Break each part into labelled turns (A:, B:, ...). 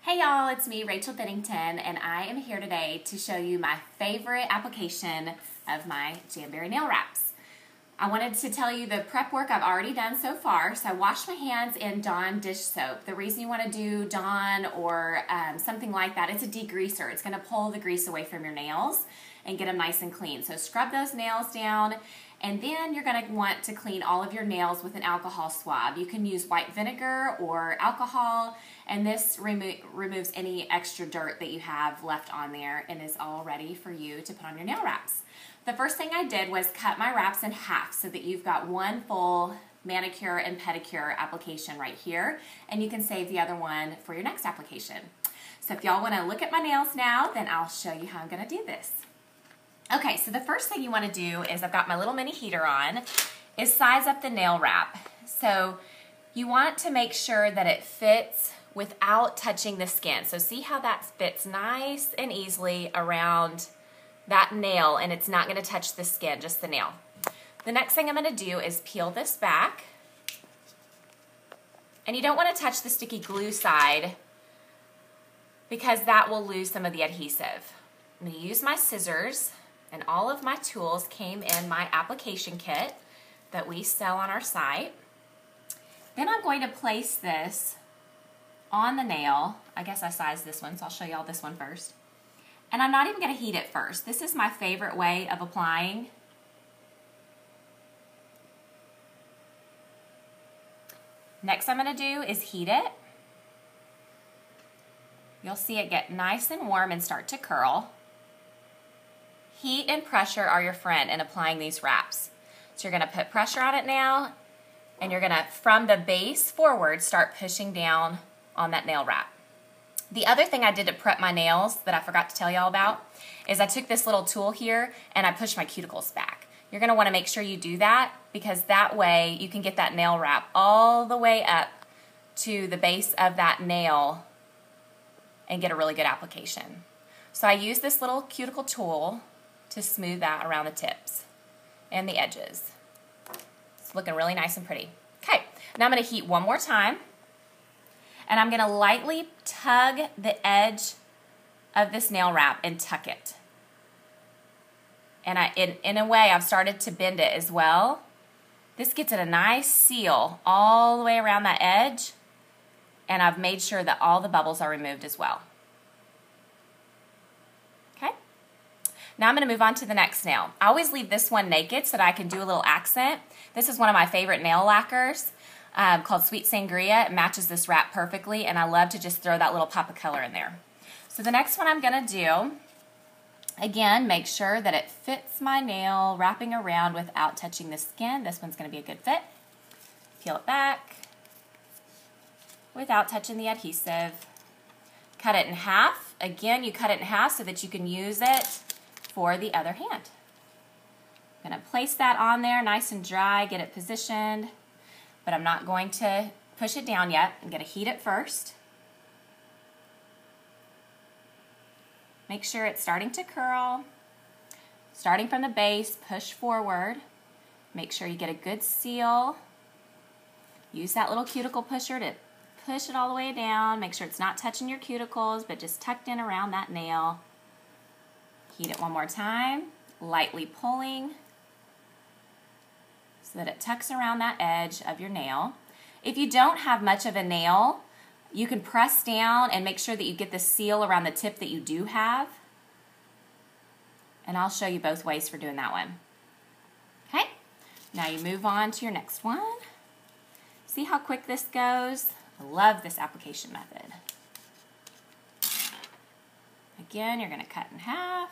A: Hey y'all, it's me, Rachel Bennington, and I am here today to show you my favorite application of my Jamberry Nail Wraps. I wanted to tell you the prep work I've already done so far. So I washed my hands in Dawn dish soap. The reason you want to do Dawn or something like that, it's a degreaser. It's going to pull the grease away from your nails and get them nice and clean. So scrub those nails down, and then you're going to want to clean all of your nails with an alcohol swab. You can use white vinegar or alcohol, and this removes any extra dirt that you have left on there and is all ready for you to put on your nail wraps. The first thing I did was cut my wraps in half so that you've got one full manicure and pedicure application right here, and you can save the other one for your next application. So if y'all want to look at my nails now, then I'll show you how I'm going to do this. Okay, so the first thing you want to do is, I've got my little mini heater on, is size up the nail wrap. So you want to make sure that it fits without touching the skin. So see how that fits nice and easily around that nail, and it's not going to touch the skin, just the nail. The next thing I'm going to do is peel this back. And you don't want to touch the sticky glue side because that will lose some of the adhesive. I'm going to use my scissors, and all of my tools came in my application kit that we sell on our site. Then I'm going to place this on the nail. I guess I sized this one, so I'll show y'all this one first. And I'm not even going to heat it first. This is my favorite way of applying. Next I'm going to do is heat it. You'll see it get nice and warm and start to curl. Heat and pressure are your friend in applying these wraps. So you're going to put pressure on it now, and you're going to, from the base forward, start pushing down on that nail wrap. The other thing I did to prep my nails that I forgot to tell y'all about is I took this little tool here and I pushed my cuticles back. You're going to want to make sure you do that, because that way you can get that nail wrap all the way up to the base of that nail and get a really good application. So I use this little cuticle tool to smooth that around the tips and the edges. It's looking really nice and pretty. Okay, now I'm going to heat one more time, and I'm going to lightly tug the edge of this nail wrap and tuck it. And in a way, I've started to bend it as well. This gets it a nice seal all the way around that edge, and I've made sure that all the bubbles are removed as well. Okay? Now I'm going to move on to the next nail. I always leave this one naked so that I can do a little accent. This is one of my favorite nail lacquers called Sweet Sangria. It matches this wrap perfectly, and I love to just throw that little pop of color in there. So the next one I'm going to do, again, make sure that it fits my nail, wrapping around without touching the skin. This one's going to be a good fit. Peel it back without touching the adhesive. Cut it in half. Again, you cut it in half so that you can use it for the other hand. I'm going to place that on there nice and dry, get it positioned, but I'm not going to push it down yet. I'm going to heat it first. Make sure it's starting to curl. Starting from the base, push forward. Make sure you get a good seal. Use that little cuticle pusher to push it all the way down. Make sure it's not touching your cuticles, but just tucked in around that nail. Heat it one more time, lightly pulling so that it tucks around that edge of your nail. If you don't have much of a nail, you can press down and make sure that you get the seal around the tip that you do have. And I'll show you both ways for doing that one. Okay, now you move on to your next one. See how quick this goes? I love this application method. Again, you're going to cut in half.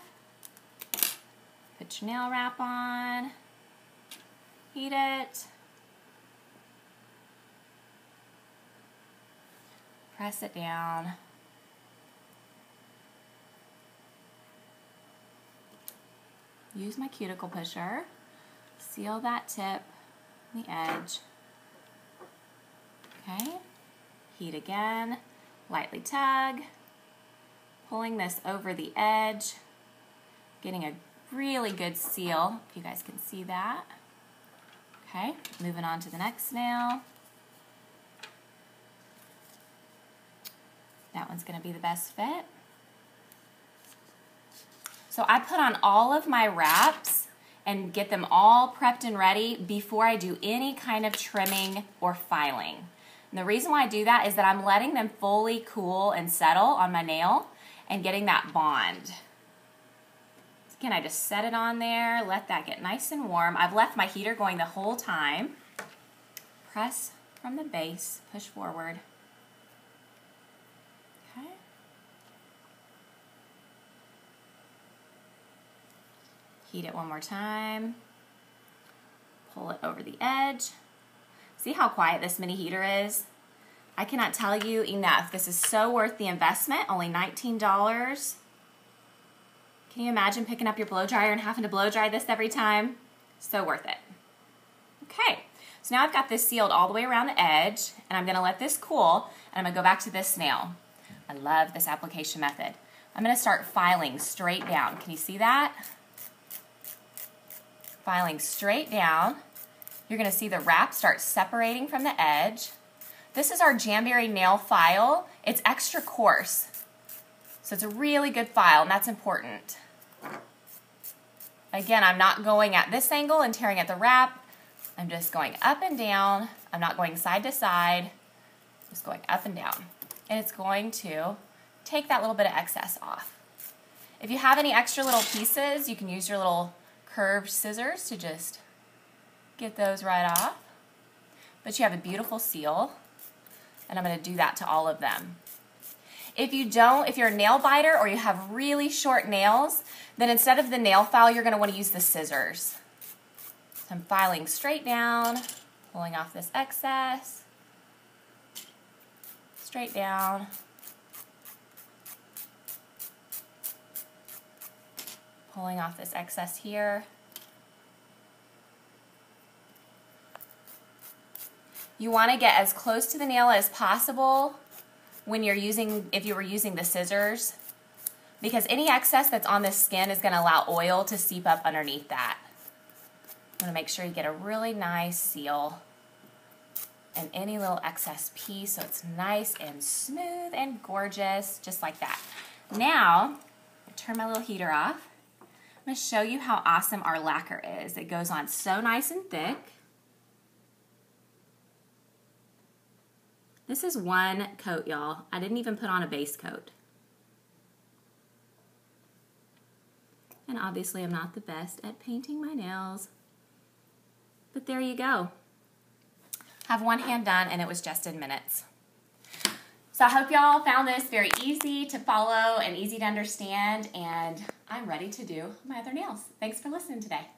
A: Put your nail wrap on. Heat it. Press it down. Use my cuticle pusher. Seal that tip, the edge. Okay. Heat again. Lightly tug. Pulling this over the edge. Getting a really good seal, if you guys can see that. Okay, moving on to the next nail. That one's going to be the best fit. So I put on all of my wraps and get them all prepped and ready before I do any kind of trimming or filing. And the reason why I do that is that I'm letting them fully cool and settle on my nail and getting that bond. Again, I just set it on there, let that get nice and warm. I've left my heater going the whole time. Press from the base, push forward. Okay. Heat it one more time. Pull it over the edge. See how quiet this mini heater is? I cannot tell you enough. This is so worth the investment, only $19. Can you imagine picking up your blow dryer and having to blow dry this every time? So worth it. Okay, so now I've got this sealed all the way around the edge, and I'm gonna let this cool, and I'm gonna go back to this nail. I love this application method. I'm gonna start filing straight down. Can you see that? Filing straight down. You're gonna see the wrap start separating from the edge. This is our Jamberry nail file. It's extra coarse, so it's a really good file, and that's important. Again, I'm not going at this angle and tearing at the wrap. I'm just going up and down. I'm not going side to side, just going up and down. And it's going to take that little bit of excess off. If you have any extra little pieces, you can use your little curved scissors to just get those right off. But you have a beautiful seal, and I'm going to do that to all of them. If you're a nail biter or you have really short nails, then instead of the nail file, you're going to want to use the scissors. So I'm filing straight down, pulling off this excess, straight down, pulling off this excess here. You want to get as close to the nail as possible if you were using the scissors, because any excess that's on this skin is going to allow oil to seep up underneath that. You want to make sure you get a really nice seal and any little excess piece so it's nice and smooth and gorgeous, just like that. Now, turn my little heater off. I'm going to show you how awesome our lacquer is. It goes on so nice and thick. This is one coat, y'all. I didn't even put on a base coat. And obviously I'm not the best at painting my nails, but there you go. Have one hand done, and it was just in minutes. So I hope y'all found this very easy to follow and easy to understand, and I'm ready to do my other nails. Thanks for listening today.